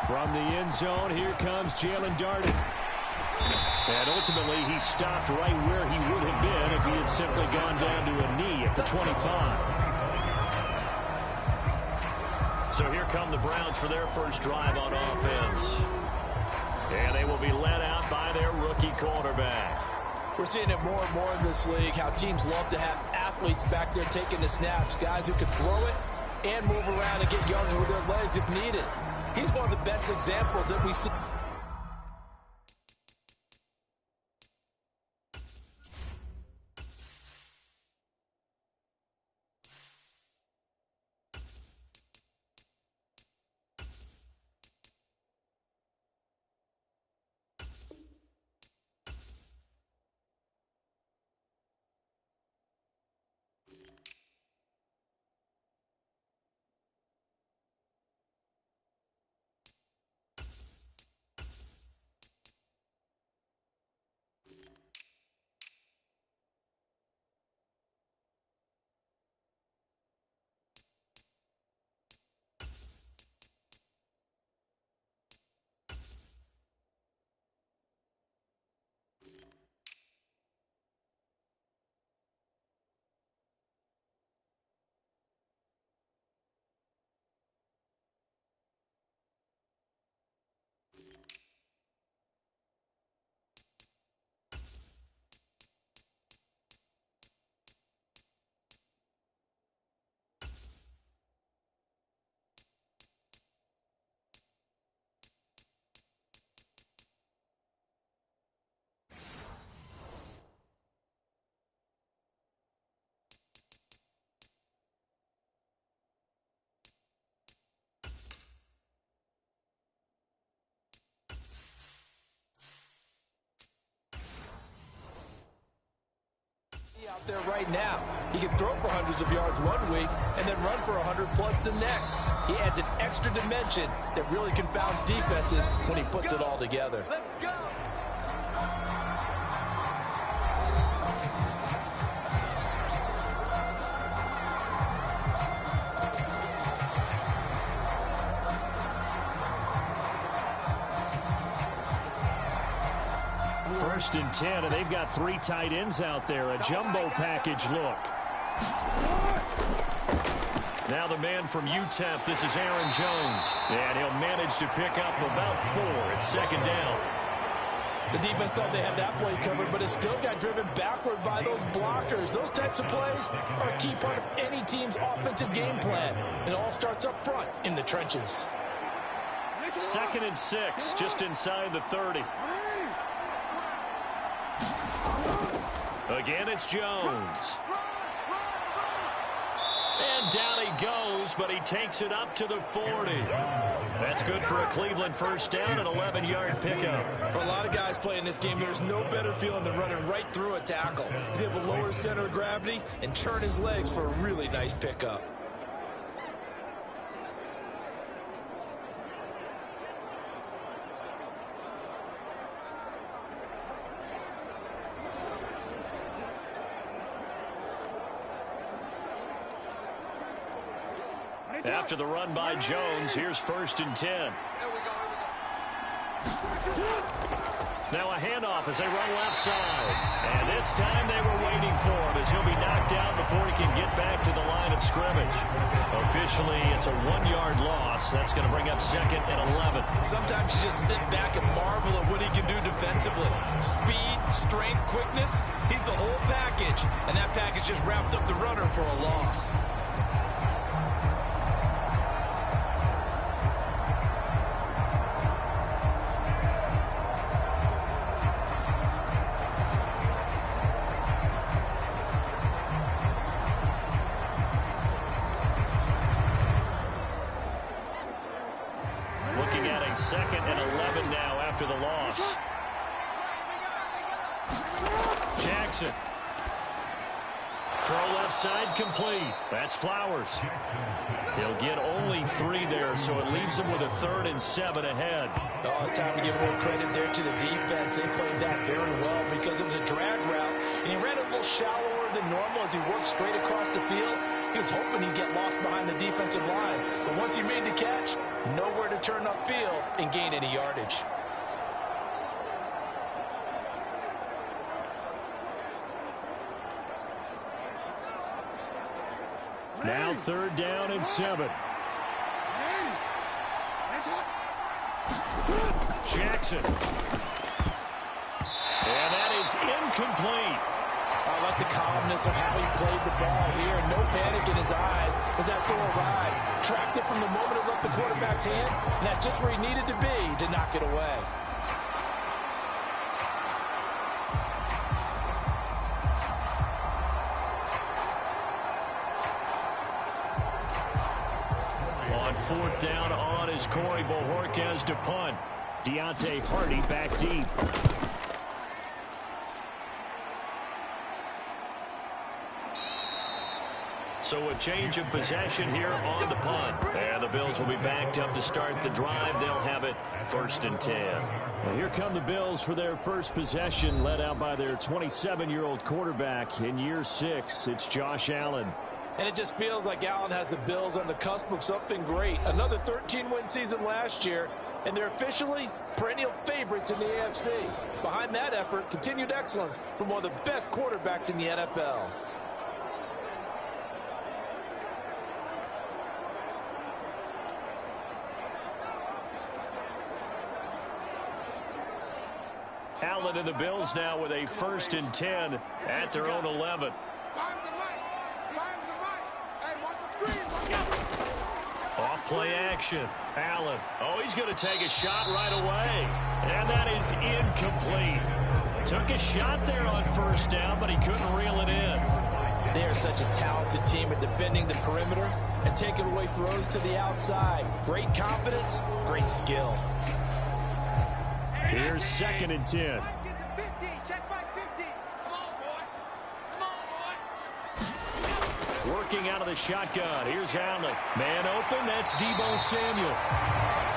From the end zone, here comes Jalen Darden. And ultimately, he stopped right where he would have been if he had simply gone down to a knee at the 25. So here come the Browns for their first drive on offense. And they will be led out by their rookie quarterback. We're seeing it more and more in this league, how teams love to have athletes back there taking the snaps, guys who can throw it and move around and get yards with their legs if needed. He's one of the best examples that we see. Out there right now, he can throw for hundreds of yards one week and then run for 100 plus the next. He adds an extra dimension that really confounds defenses when he puts it all together. Let's go. First and 10, and they've got 3 tight ends out there. A jumbo package look. Now the man from UTEP, this is Aaron Jones. And he'll manage to pick up about 4 at second down. The defense thought they had that play covered, but it still got driven backward by those blockers. Those types of plays are a key part of any team's offensive game plan. It all starts up front in the trenches. Second and 6, just inside the 30. Again, it's Jones. And down he goes, but he takes it up to the 40. That's good for a Cleveland first down, an 11-yard pickup. For a lot of guys playing this game, there's no better feeling than running right through a tackle. He's able to lower his center of gravity and churn his legs for a really nice pickup. After the run by Jones, here's first and 10. Now a handoff as they run left side. And this time they were waiting for him as he'll be knocked down before he can get back to the line of scrimmage. Officially, it's a 1-yard loss. That's going to bring up second and 11. Sometimes you just sit back and marvel at what he can do defensively. Speed, strength, quickness, he's the whole package. And that package just wrapped up the runner for a loss. Second and 11 now after the loss. Jackson. Throw left side complete. That's Flowers. He'll get only 3 there, so it leaves him with a 3rd and 7 ahead. Oh, it's time to give more credit there to the defense. They played that very well because it was a drag route, and he ran it a little shallower than normal as he worked straight across the field. He was hoping he'd get lost behind the defensive line. But once he made the catch, nowhere to turn upfield and gain any yardage. Now 3rd down and 7. Jackson. And that is incomplete. I like the calmness of how he played the ball here. No panic in his eyes as that throw arrived. Tracked it from the moment it left the quarterback's hand, and that's just where he needed to be to knock it away. On 4th down on is Corey Bojorquez to punt. Deontay Hardy back deep. So a change of possession here on the punt. And the Bills will be backed up to start the drive. They'll have it 1st and 10. Well, here come the Bills for their first possession, led out by their 27-year-old quarterback in year 6. It's Josh Allen. And it just feels like Allen has the Bills on the cusp of something great. Another 13-win season last year, and they're officially perennial favorites in the AFC. Behind that effort, continued excellence from one of the best quarterbacks in the NFL. Allen and the Bills now with a 1st and 10 at their own 11. Off play action. Allen. Oh, he's going to take a shot right away. And that is incomplete. Took a shot there on 1st down, but he couldn't reel it in. They are such a talented team at defending the perimeter and taking away throws to the outside. Great confidence, great skill. Here's 2nd and 10. Working out of the shotgun. Here's Allen. Man open. That's Deebo Samuel.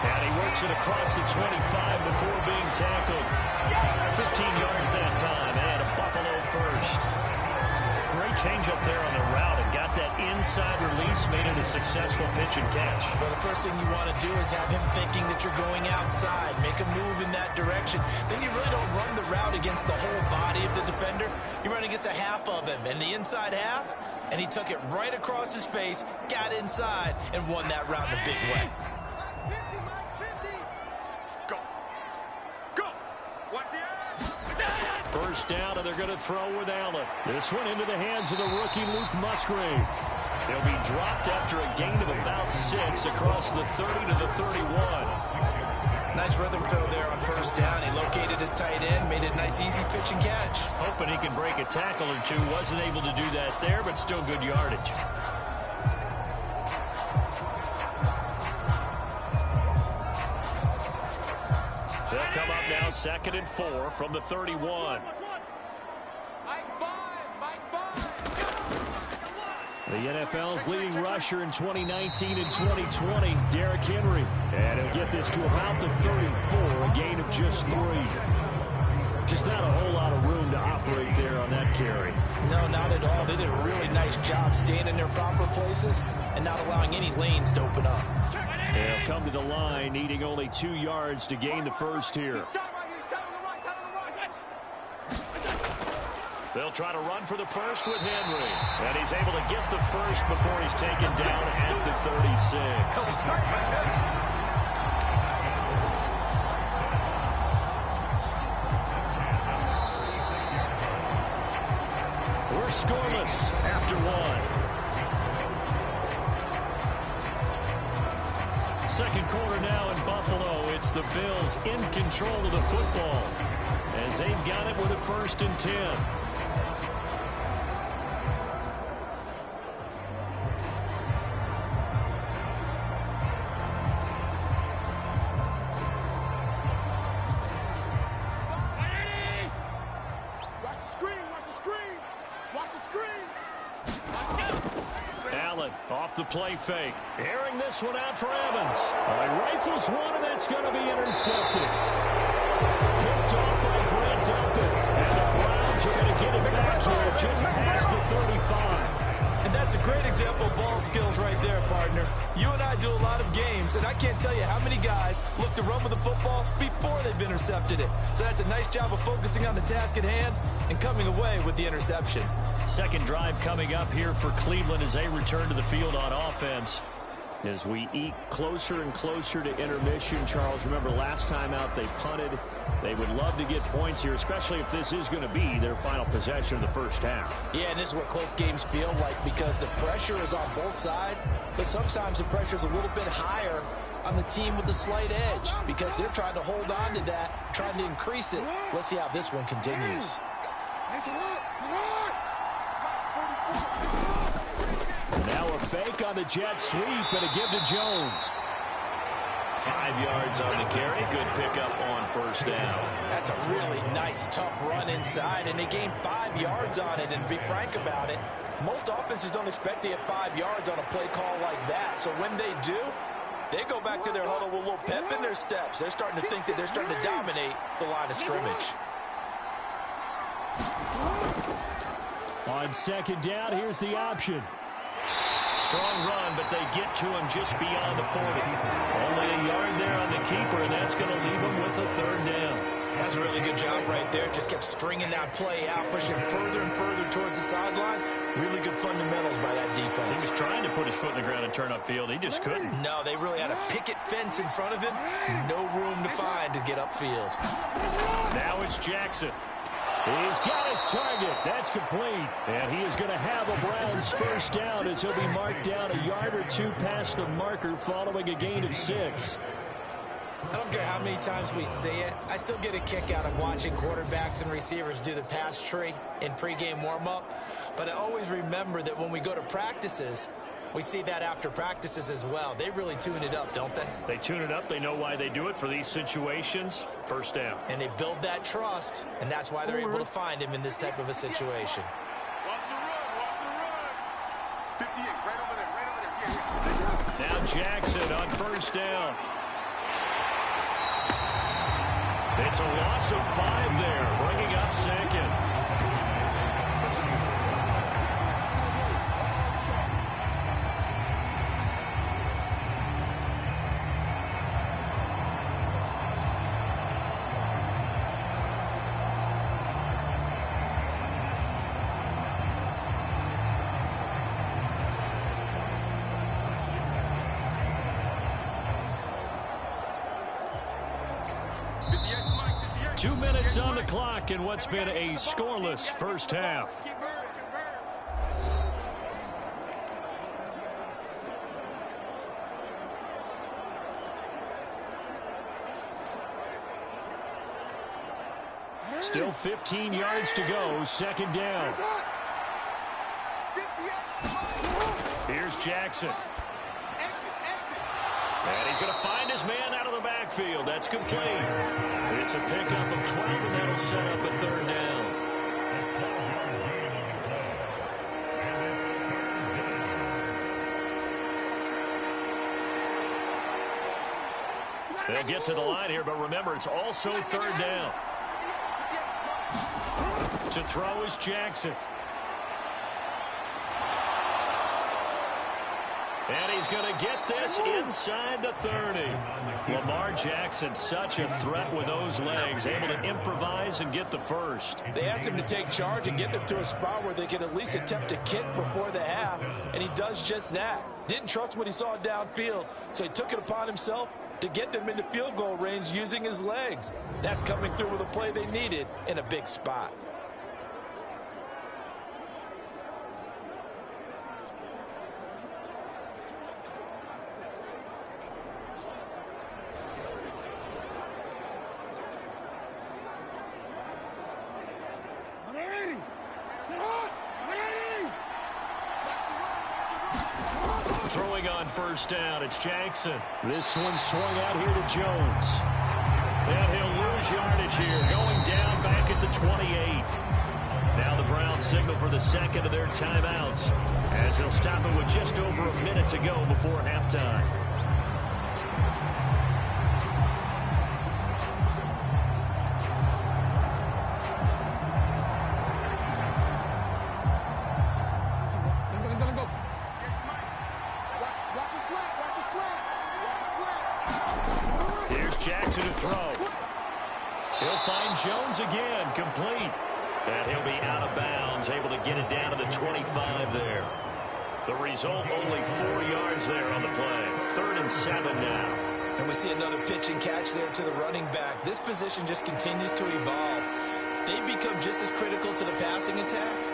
And he works it across the 25 before being tackled. 15 yards that time. And a Buffalo first. Great change up there on the route and got that inside release, made it a successful pitch and catch. Well, the first thing you want to do is have him thinking that you're going outside, make a move in that direction. Then you really don't run the route against the whole body of the defender. You run against a half of him, and the inside half, and he took it right across his face, got inside, and won that route in a big way. Go. Go. Watch the edge. 1st down, and they're going to throw with Allen. This one into the hands of the rookie Luke Musgrave. He'll be dropped after a gain of about 6 across the 30 to the 31. Nice rhythm throw there on 1st down. He located his tight end, made it a nice, easy pitch and catch. Hoping he can break a tackle or two. Wasn't able to do that there, but still good yardage. They'll come up now 2nd and 4 from the 31. The NFL's leading rusher in 2019 and 2020, Derrick Henry. And he'll get this to about the 34, a gain of just 3. Just not a whole lot of room to operate there on that carry. No, not at all. They did a really nice job staying in their proper places and not allowing any lanes to open up. They'll come to the line, needing only 2 yards to gain the first here. They'll try to run for the first with Henry. And he's able to get the first before he's taken down at the 36. We're scoreless after 1. Second quarter now in Buffalo. It's the Bills in control of the football as they've got it with a 1st and 10. Off the play fake. Airing this one out for Evans. He rifles one, and that's going to be intercepted. Picked off by Grant Delpit. And the Browns are going to get it back here just past the 35. And And that's a great example of ball skills right there, partner. You and I do a lot of games, and I can't tell you how many guys look to run with the football before they've intercepted it. So that's a nice job of focusing on the task at hand and coming away with the interception. Second drive coming up here for Cleveland as they return to the field on offense. As we eke closer and closer to intermission, Charles, remember last time out they punted. They would love to get points here, especially if this is going to be their final possession of the first half. Yeah, and this is what close games feel like because the pressure is on both sides, but sometimes the pressure is a little bit higher on the team with the slight edge because they're trying to hold on to that, trying to increase it. Let's see how this one continues. Now a fake on the jet sweep and a give to Jones. 5 yards on the carry. Good pickup on first down. That's a really nice, tough run inside, and they gained 5 yards on it. And to be frank about it, most offenses don't expect to get 5 yards on a play call like that. So when they do, they go back to their huddle with a little pep in their steps. They're starting to think that they're starting to dominate the line of scrimmage. On second down, here's the option. Strong run, but they get to him just beyond the 40. Only a yard there on the keeper, and that's going to leave him with a third down. That's a really good job right there. Just kept stringing that play out, pushing further and further towards the sideline. Really good fundamentals by that defense. He was trying to put his foot in the ground and turn upfield. He just couldn't. No, they really had a picket fence in front of him. No room to find to get upfield. Now it's Jackson. He's got his target. That's complete. And he is going to have a Browns first down as he'll be marked down a yard or two past the marker following a gain of 6. I don't care how many times we see it. I still get a kick out of watching quarterbacks and receivers do the pass tree in pregame warm-up. But I always remember that when we go to practices, we see that after practices as well. They really tune it up, don't they? They tune it up. They know why they do it for these situations. First down. And they build that trust, and that's why they're able to find him in this type of a situation. Watch the run. Watch the run. 58, right over there. Right over there. Yeah. Now Jackson on first down. It's a loss of 5 there, bringing up second. Two minutes on the clock in what's been a scoreless first half. Still 15 yards to go, second down. Here's Jackson. And he's going to find his man out of the backfield. That's complete. It's a pickup of 12, and that'll set up a third down. They'll get to the line here, but remember, it's also third down. To throw is Jackson. And he's going to get this inside the 30. Lamar Jackson, such a threat with those legs, able to improvise and get the first. They asked him to take charge and get them to a spot where they could at least attempt a kick before the half, and he does just that. Didn't trust what he saw downfield, so he took it upon himself to get them into field goal range using his legs. That's coming through with a play they needed in a big spot. Throwing on first down, it's Jackson. This one swung out here to Jones. And he'll lose yardage here, going down back at the 28. Now the Browns signal for the second of their timeouts, as they'll stop it with just over a minute to go before halftime. Jackson to throw. He'll find Jones again, complete. And he'll be out of bounds, able to get it down to the 25 there. The result, only 4 yards there on the play. 3rd and 7 now. And we see another pitch and catch there to the running back. This position just continues to evolve. They become just as critical to the passing attack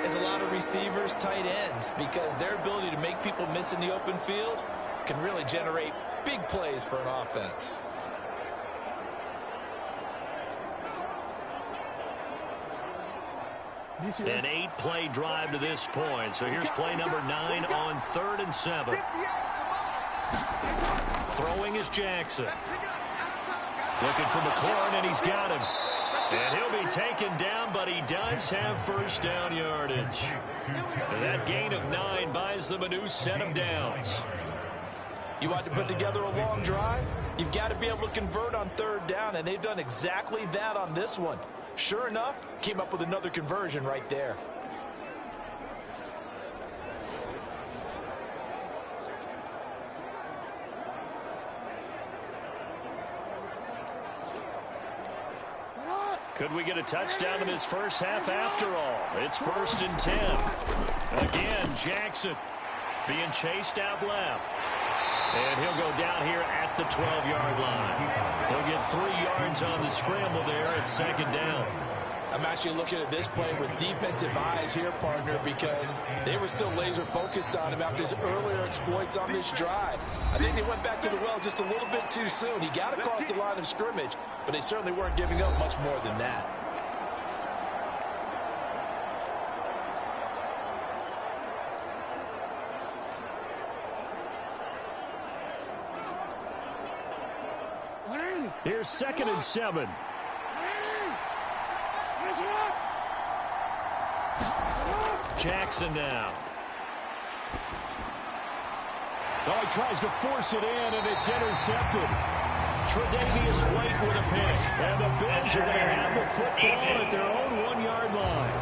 as a lot of receivers, tight ends, because their ability to make people miss in the open field can really generate big plays for an offense. An 8-play drive to this point. So here's play number 9 on 3rd and 7. Throwing is Jackson. Looking for McLaurin, and he's got him. And he'll be taken down, but he does have first down yardage. And that gain of 9 buys them a new set of downs. You want to put together a long drive? You've got to be able to convert on 3rd down, and they've done exactly that on this one. Sure enough, came up with another conversion right there. Could we get a touchdown in this first half after all? It's 1st and 10. Again, Jackson being chased out left. And he'll go down here at the 12-yard line. He'll get 3 yards on the scramble there at 2nd down. I'm actually looking at this play with defensive eyes here, partner, because they were still laser focused on him after his earlier exploits on this drive. I think they went back to the well just a little bit too soon. He got across the line of scrimmage, but they certainly weren't giving up much more than that. Here's 2nd and 7. Jackson now. Oh, he tries to force it in, and it's intercepted. Tre'Davious White with a pick. And the Bills are going to have the football at their own 1-yard line.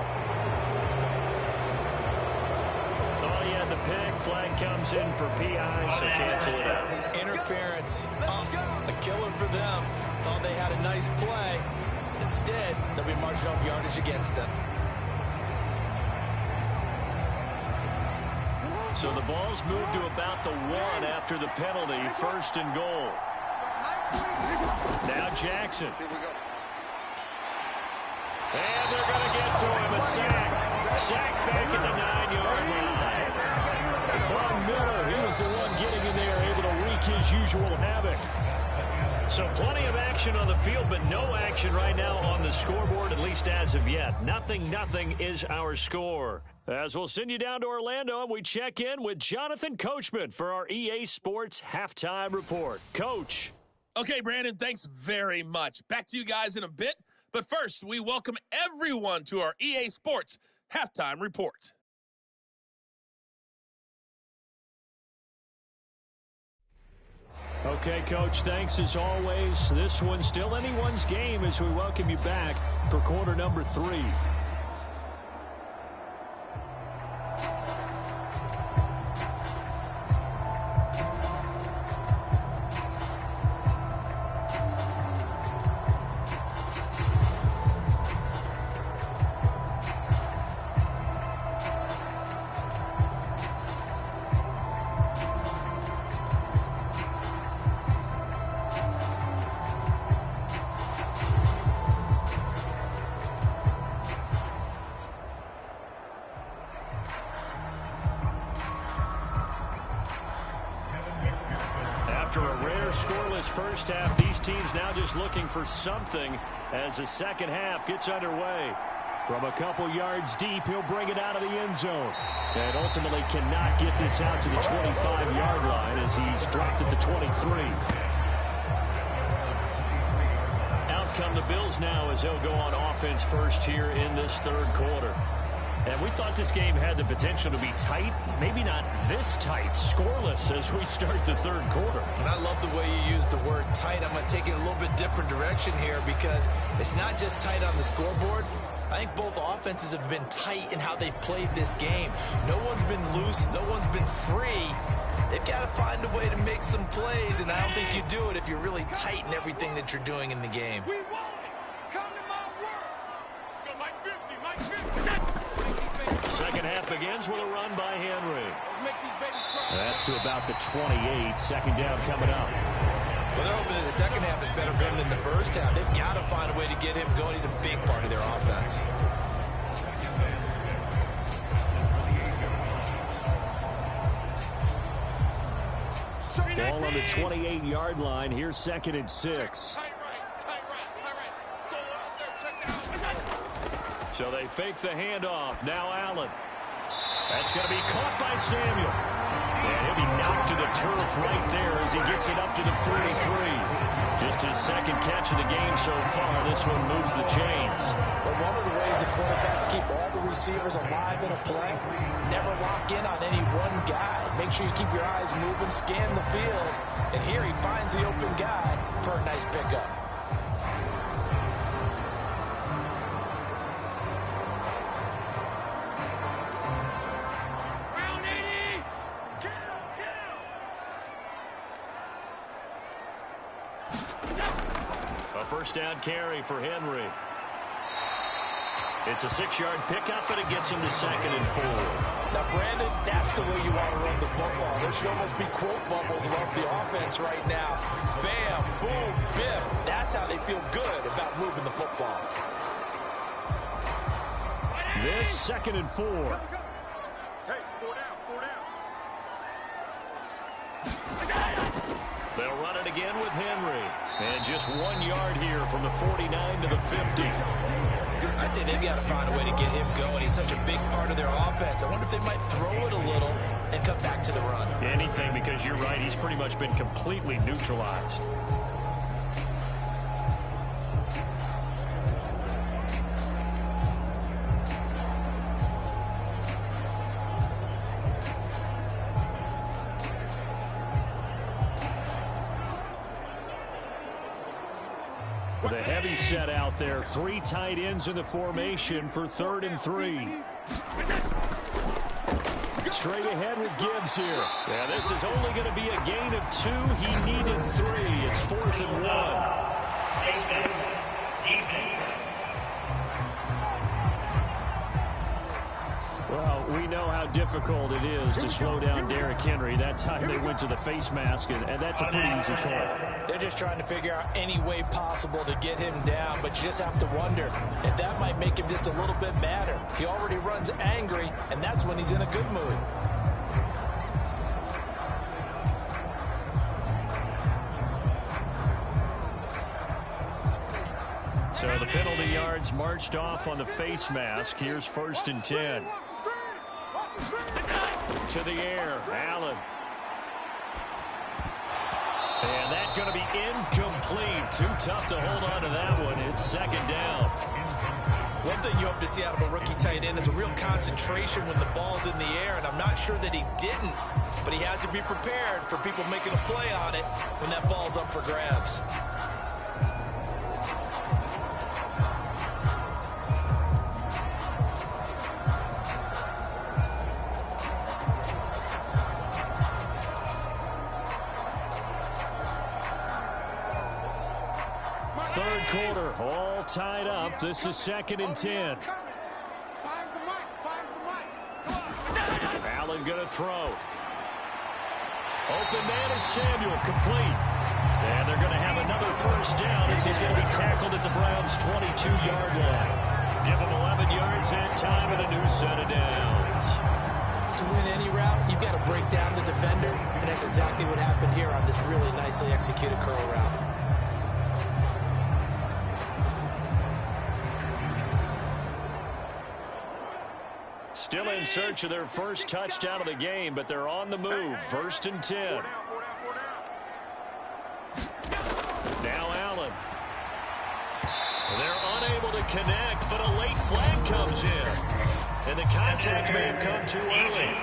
Thought he had the pick. Flag comes in for PI, so cancel it out. Interference. A killer for them. Thought they had a nice play. Instead, they'll be marching off yardage against them. So the ball's moved to about the 1 after the penalty. 1st and goal. Now Jackson. And they're going to get to him. A sack. Sack back at the 9-yard line. Von Miller, he was the one getting in there, able to wreak his usual havoc. So plenty of action on the field, but no action right now on the scoreboard, at least as of yet. 0-0 is our score. As we'll send you down to Orlando, and we check in with Jonathan Coachman for our EA Sports Halftime Report. Coach. Okay, Brandon, thanks very much. Back to you guys in a bit. But first, we welcome everyone to our EA Sports Halftime Report. Okay, Coach, thanks as always. This one's still anyone's game as we welcome you back for quarter number 3. After a rare scoreless first half, these teams now just looking for something as the second half gets underway. From a couple yards deep, he'll bring it out of the end zone. And ultimately cannot get this out to the 25-yard line as he's dropped at the 23. Out come the Bills now as they'll go on offense first here in this third quarter. And we thought this game had the potential to be tight, maybe not this tight, scoreless as we start the third quarter. And I love the way you use the word tight. I'm going to take it a little bit different direction here because it's not just tight on the scoreboard. I think both offenses have been tight in how they've played this game. No one's been loose. No one's been free. They've got to find a way to make some plays, and I don't think you do it if you're really tight in everything that you're doing in the game. We want it. Come to my world. Go Mike 50, Mike 50. Second half begins with a run by Henry. Let's make these babies cry. That's to about the 28. Second down coming up. Well, they're hoping that the second half is better for him than the first half. They've got to find a way to get him going. He's a big part of their offense. Ball on the 28-yard line. Here's 2nd and 6. Tight right. Solo out there, check that out. So they fake the handoff. Now Allen. That's going to be caught by Samuel. And he'll be knocked to the turf right there as he gets it up to the 43. Just his second catch of the game so far. This one moves the chains. But one of the ways that quarterbacks keep all the receivers alive in a play, never lock in on any one guy. Make sure you keep your eyes moving, scan the field. And here he finds the open guy for a nice pickup. A first down carry for Henry. It's a 6-yard pickup, but it gets him to 2nd and 4. Now, Brandon, that's the way you want to run the football. There should almost be quote bubbles above the offense right now. Bam, boom, biff. That's how they feel good about moving the football. This 2nd and 4. Hey, 4 down. They'll run it again with Henry. And just 1 yard here from the 49 to the 50. I'd say they've got to find a way to get him going. He's such a big part of their offense. I wonder if they might throw it a little and come back to the run. Anything, because you're right. He's pretty much been completely neutralized. The heavy set out there. 3 tight ends in the formation for 3rd and 3. Straight ahead with Gibbs here. Yeah, this is only going to be a gain of 2. He needed 3. It's 4th and 1. Well, we know how difficult it is to slow down Derrick Henry. That time they went to the face mask, and that's a pretty easy call. They're just trying to figure out any way possible to get him down, but you just have to wonder if that might make him just a little bit madder. He already runs angry, and that's when he's in a good mood. So the penalty yards marched off on the face mask. Here's 1st and 10. To the air, Allen. And that's going to be incomplete. Too tough to hold on to that one. It's 2nd down. One thing you hope to see out of a rookie tight end is a real concentration when the ball's in the air, and I'm not sure that he didn't, but he has to be prepared for people making a play on it when that ball's up for grabs. Third quarter, all tied up. This is 2nd and 10. Allen going to throw. Open man is Samuel, complete. And they're going to have another first down as he's going to be tackled at the Browns' 22-yard line. Give him 11 yards that time and a new set of downs. To win any route, you've got to break down the defender, and that's exactly what happened here on this really nicely executed curl route. Still in search of their first touchdown of the game, but they're on the move. 1st and 10. Now Allen. They're unable to connect, but a late flag comes in. And the contact may have come too early.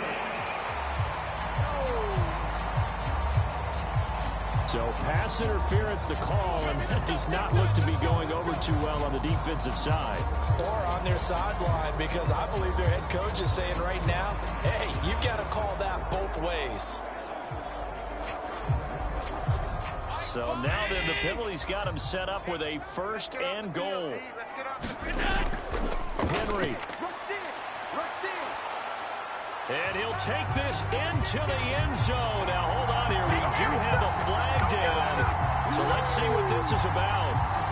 So pass interference the call, and that does not look to be going over too well on the defensive side. Or on their sideline, because I believe their head coach is saying right now, hey, you've got to call that both ways. So now then, the penalty's got him set up with a first and goal. Henry. And he'll take this into the end zone. Now, hold on here. We do have a flag down. So let's see what this is about.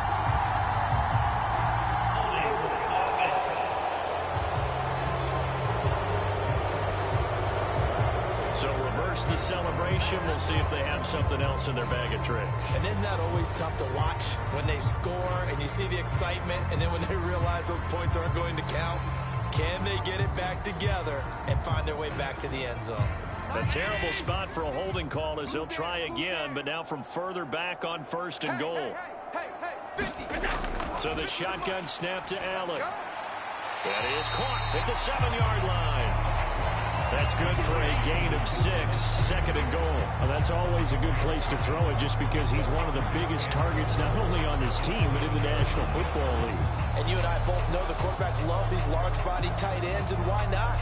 So reverse the celebration. We'll see if they have something else in their bag of tricks. And isn't that always tough to watch when they score and you see the excitement, and then when they realize those points aren't going to count? Can they get it back together and find their way back to the end zone? A terrible spot for a holding call as he'll try again, but now from further back on first and goal. So the shotgun snap to Allen. That is caught at the 7-yard line. That's good for a gain of 6, second and goal. Well, that's always a good place to throw it just because he's one of the biggest targets not only on this team but in the National Football League. And you and I both know the quarterbacks love these large-body tight ends, and why not?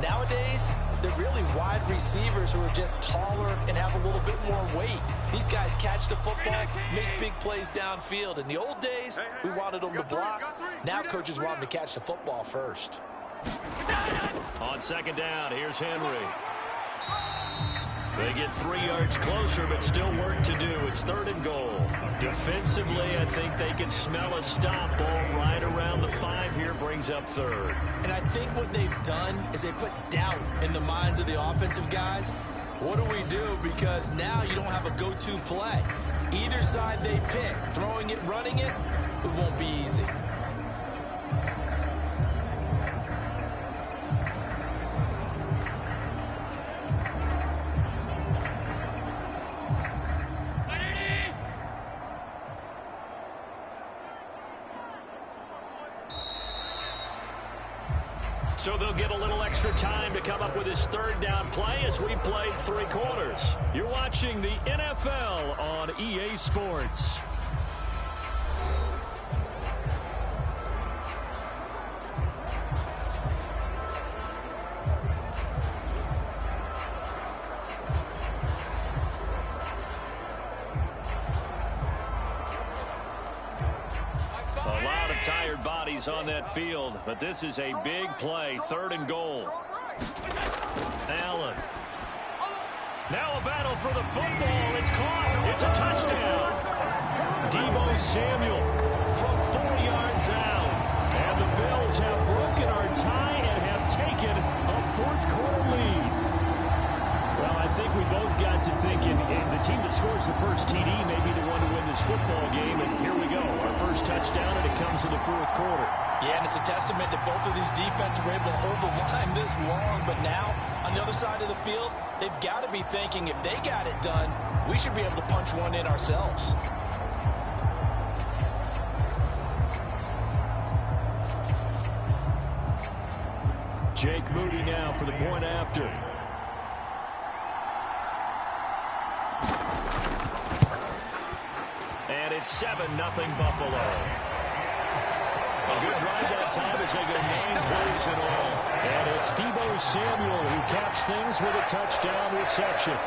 Nowadays, they're really wide receivers who are just taller and have a little bit more weight. These guys catch the football, make big plays downfield. In the old days, we wanted them to block. Now coaches want them to catch the football first. On second down, here's Henry. They get 3 yards closer, but still work to do. It's third and goal. Defensively, I think they can smell a stop. Ball right around the 5 here, brings up third. And I think what they've done is they put doubt in the minds of the offensive guys. What do we do? Because now you don't have a go-to play. Either side they pick, throwing it, running it, it won't be easy. So they'll get a little extra time to come up with his third down play as we played 3 quarters. You're watching the NFL on EA Sports. A lot of tired bodies on that field, but this is a big play, third and goal. Allen. Now a battle for the football. It's caught. It's a touchdown. Deebo Samuel from 4 yards out. And the Bills have broken our tie and have taken a fourth-quarter lead. Well, I think we both got to thinking the team that scores the first TD may be the one to win this football game. And here we go. Our first touchdown, and it comes in the fourth quarter. Yeah, and it's a testament that both of these defenses were able to hold the line this long. But now, on the other side of the field, they've got to be thinking if they got it done, we should be able to punch one in ourselves. Jake Moody now for the point after. And it's 7-0 Buffalo. A good drive that time as they go 9 plays in all. And it's Deebo Samuel who caps things with a touchdown reception.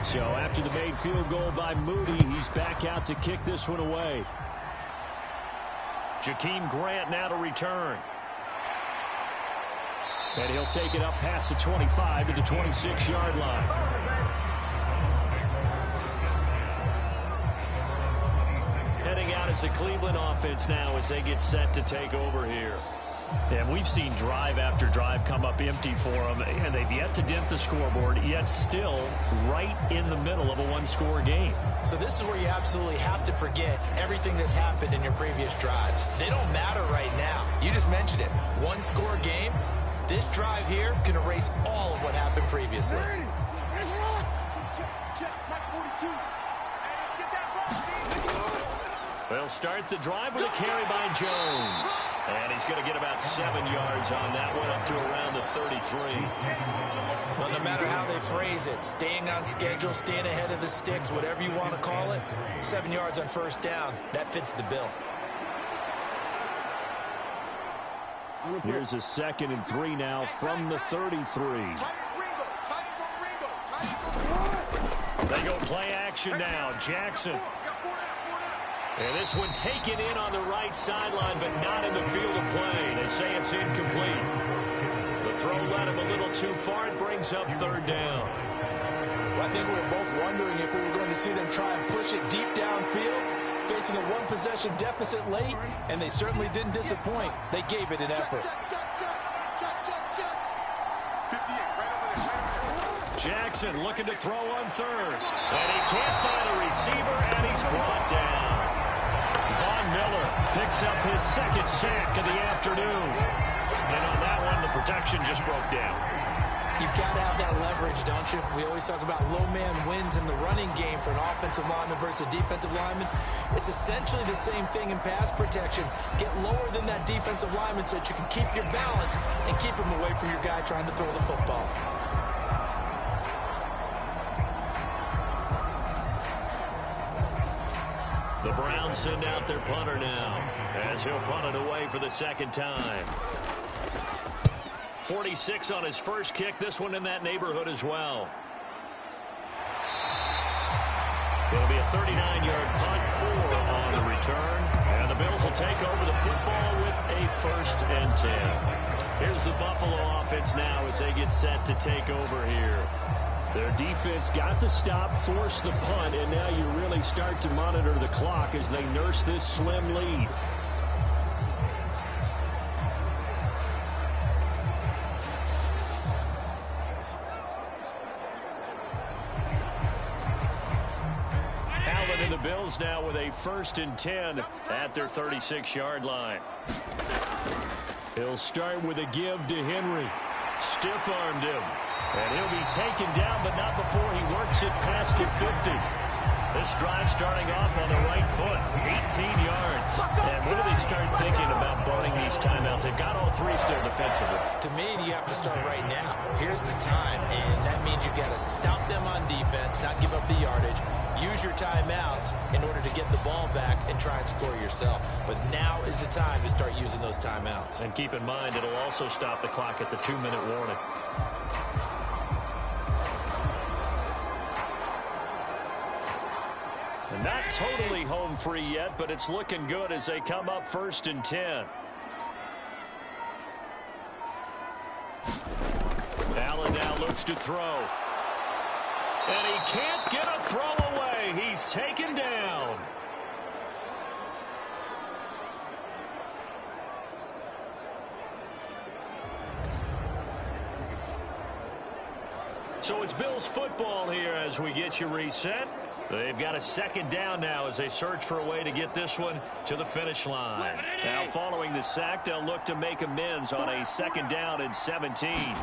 So after the made field goal by Moody, he's back out to kick this one away. Jakeem Grant now to return. And he'll take it up past the 25 to the 26-yard line. Heading out as the Cleveland offense now as they get set to take over here. And we've seen drive after drive come up empty for them, and they've yet to dent the scoreboard, yet still right in the middle of a one-score game. So this is where you absolutely have to forget everything that's happened in your previous drives. They don't matter right now. You just mentioned it. One-score game. This drive here can erase all of what happened previously. Check, Mike 42. And let's get that ball. They'll start the drive with a carry by Jones. And he's going to get about 7 yards on that one, up to around the 33. Well, no matter how they phrase it, staying on schedule, staying ahead of the sticks, whatever you want to call it, 7 yards on first down, that fits the bill. Here's a 2nd and 3 now from the 33. They go play action now. Jackson. And this one taken in on the right sideline, but not in the field of play. They say it's incomplete. The throw led him a little too far. It brings up 3rd down. Well, I think we were both wondering if we were going to see them try and push it deep downfield, facing a one-possession deficit late, and they certainly didn't disappoint. They gave it an effort. Jackson looking to throw on 3rd. And he can't find a receiver, and he's brought down. Von Miller picks up his 2nd sack of the afternoon. And on that one, the protection just broke down. You've got to have that leverage, don't you? We always talk about low man wins in the running game for an offensive lineman versus a defensive lineman. It's essentially the same thing in pass protection. Get lower than that defensive lineman so that you can keep your balance and keep him away from your guy trying to throw the football. The Browns send out their punter now, as he'll punt it away for the 2nd time. 46 on his first kick, this one in that neighborhood as well. It'll be a 39-yard punt, 4 on the return, and the Bills will take over the football with a 1st and 10. Here's the Buffalo offense now as they get set to take over here. Their defense got the stop, forced the punt, and now you really start to monitor the clock as they nurse this slim lead. Allen and the Bills now with a 1st and 10 at their 36-yard line. He'll start with a give to Henry. Stiff-armed him. And he'll be taken down, but not before he works it past the 50. This drive starting off on the right foot, 18 yards. And when do they start thinking about burning these timeouts? They've got all 3 still defensively. To me, you have to start right now. Here's the time, and that means you've got to stop them on defense, not give up the yardage. Use your timeouts in order to get the ball back and try and score yourself. But now is the time to start using those timeouts. And keep in mind, it'll also stop the clock at the 2-minute warning. And not totally home free yet, but it's looking good as they come up 1st and 10. Allen now looks to throw. And he can't get a throw away. He's taken down. So it's Bills football here as we get you reset. They've got a 2nd down now as they search for a way to get this one to the finish line. Now following the sack, they'll look to make amends on a 2nd down and 17.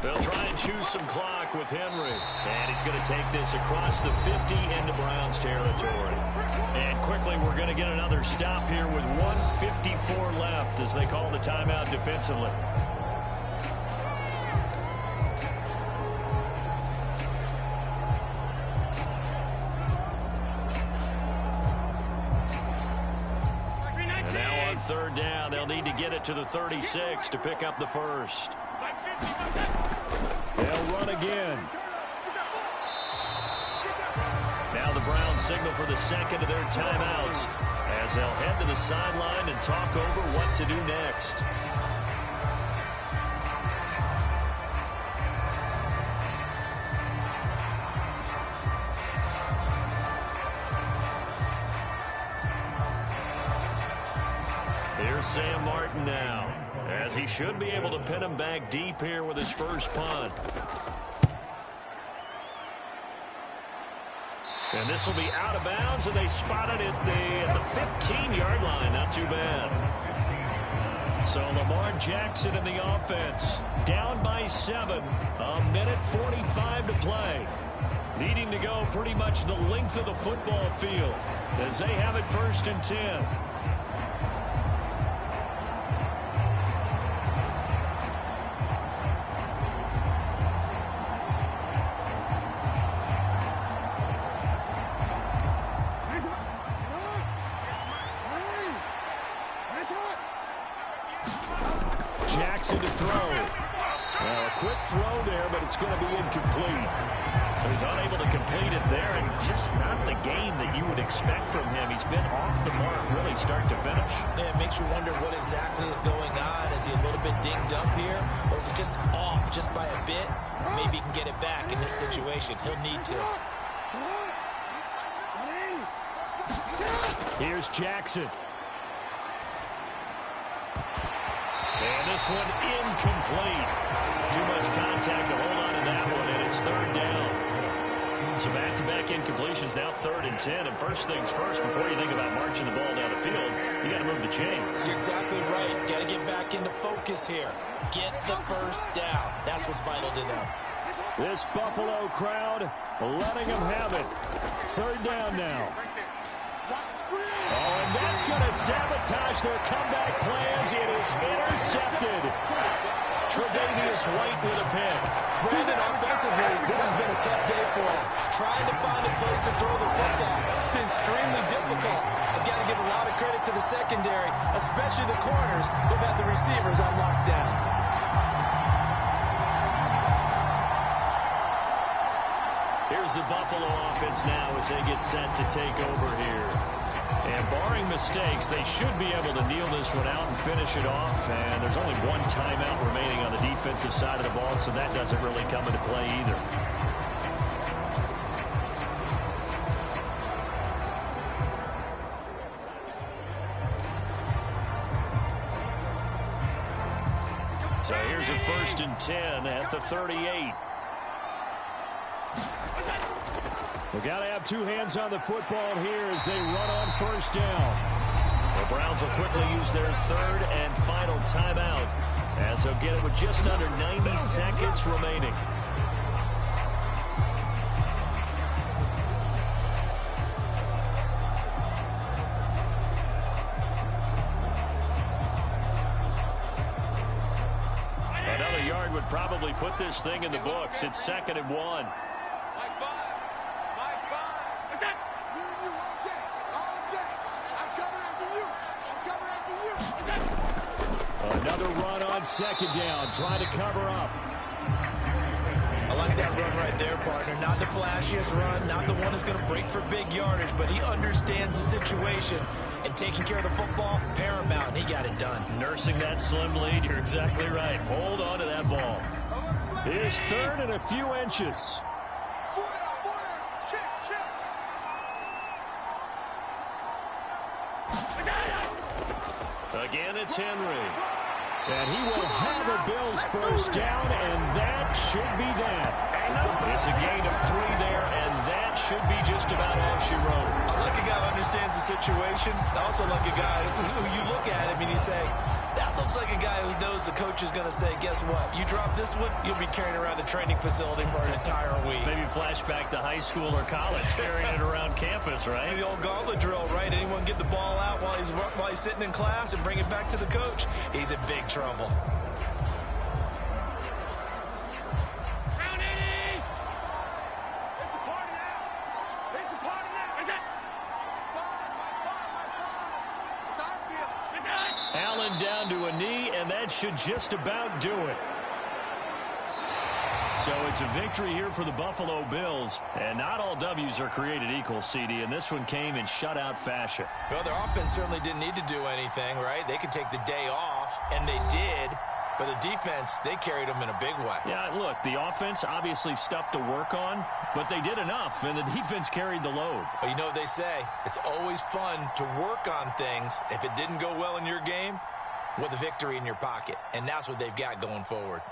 They'll try and choose some clock with Henry. And he's going to take this across the 50 into Browns territory. And quickly, we're going to get another stop here with 1:54 left as they call the timeout defensively. And now on 3rd down, they'll need to get it to the 36 to pick up the 1st. They'll run again. Now the Browns signal for the 2nd of their timeouts as they'll head to the sideline and talk over what to do next. Here's Sam Martin now, as he should be able to pin him back deep here with his first punt. And this will be out of bounds, and they spot it at the 15-yard line. Not too bad. So Lamar Jackson in the offense, down by 7, 1:45 to play. needing to go pretty much the length of the football field as they have it 1st and 10. Jackson to throw. Well, a quick throw there, but it's going to be incomplete. So he's unable to complete it there, and just not the game that you would expect from him. He's been off the mark really start to finish. Yeah, it makes you wonder what exactly is going on. Is he a little bit dinged up here, or is it just off just by a bit? Maybe he can get it back in this situation. He'll need to. Here's Jackson. And this one incomplete. Too much contact to hold on to that one, and it's 3rd down. So back-to-back incompletions, now 3rd and 10. And first things first, before you think about marching the ball down the field, you got to move the chains. You're exactly right. Got to get back into focus here. Get the first down. That's what's vital to them. This Buffalo crowd letting them have it. 3rd down now. Oh, and that's going to sabotage their comeback plans. It is intercepted. Tre'Davious White with a pick. Brandon, offensively, this has been a tough day for him. Trying to find a place to throw the football. It's been extremely difficult. I've got to give a lot of credit to the secondary, especially the corners who've had the receivers on lockdown. Here's the Buffalo offense now as they get set to take over here. And barring mistakes, they should be able to kneel this one out and finish it off. And there's only one timeout remaining on the defensive side of the ball, so that doesn't really come into play either. So here's a 1st and 10 at the 38. We've got to have two hands on the football here as they run on 1st down. The Browns will quickly use their 3rd and final timeout as they'll get it with just under 90 seconds remaining. Another yard would probably put this thing in the books. It's 2nd and 1. Another run on 2nd down, trying to cover up. I like that run right there, partner. Not the flashiest run, not the one that's going to break for big yardage, but he understands the situation, and taking care of the football, paramount, and he got it done. Nursing that slim lead, you're exactly right. Hold on to that ball. Here's 3rd and a few inches. Again, it's Henry. And he will have a Bills 1st down, and that should be that. It's a gain of 3 there, and that should be just about all she wrote. I like a guy who understands the situation. I also like a guy who you look at him and you say, that looks like a guy who knows the coach is going to say, guess what? You drop this one, you'll be carrying around the training facility for an entire week. Maybe flashback to high school or college, carrying it around campus, right? The old gauntlet drill, right? Anyone get the ball out while he's sitting in class and bring it back to the coach? He's in big trouble. Allen down to a knee, and that should just about do it. So it's a victory here for the Buffalo Bills, and not all W's are created equal, CD, and this one came in shutout fashion. Well, their offense certainly didn't need to do anything, right? They could take the day off, and they did. For the defense, they carried them in a big way. Yeah, look, the offense obviously stuff to work on, but they did enough, and the defense carried the load. Well, you know what they say. It's always fun to work on things. If it didn't go well in your game, with a victory in your pocket. And that's what they've got going forward.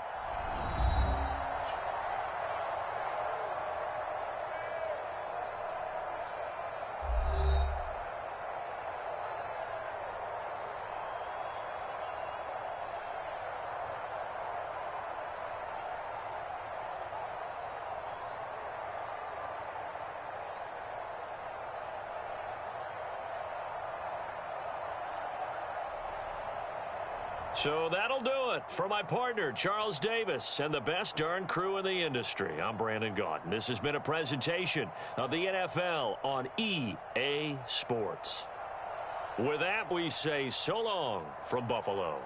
So that'll do it. For my partner, Charles Davis, and the best darn crew in the industry, I'm Brandon Gaudin. This has been a presentation of the NFL on EA Sports. With that, we say so long from Buffalo.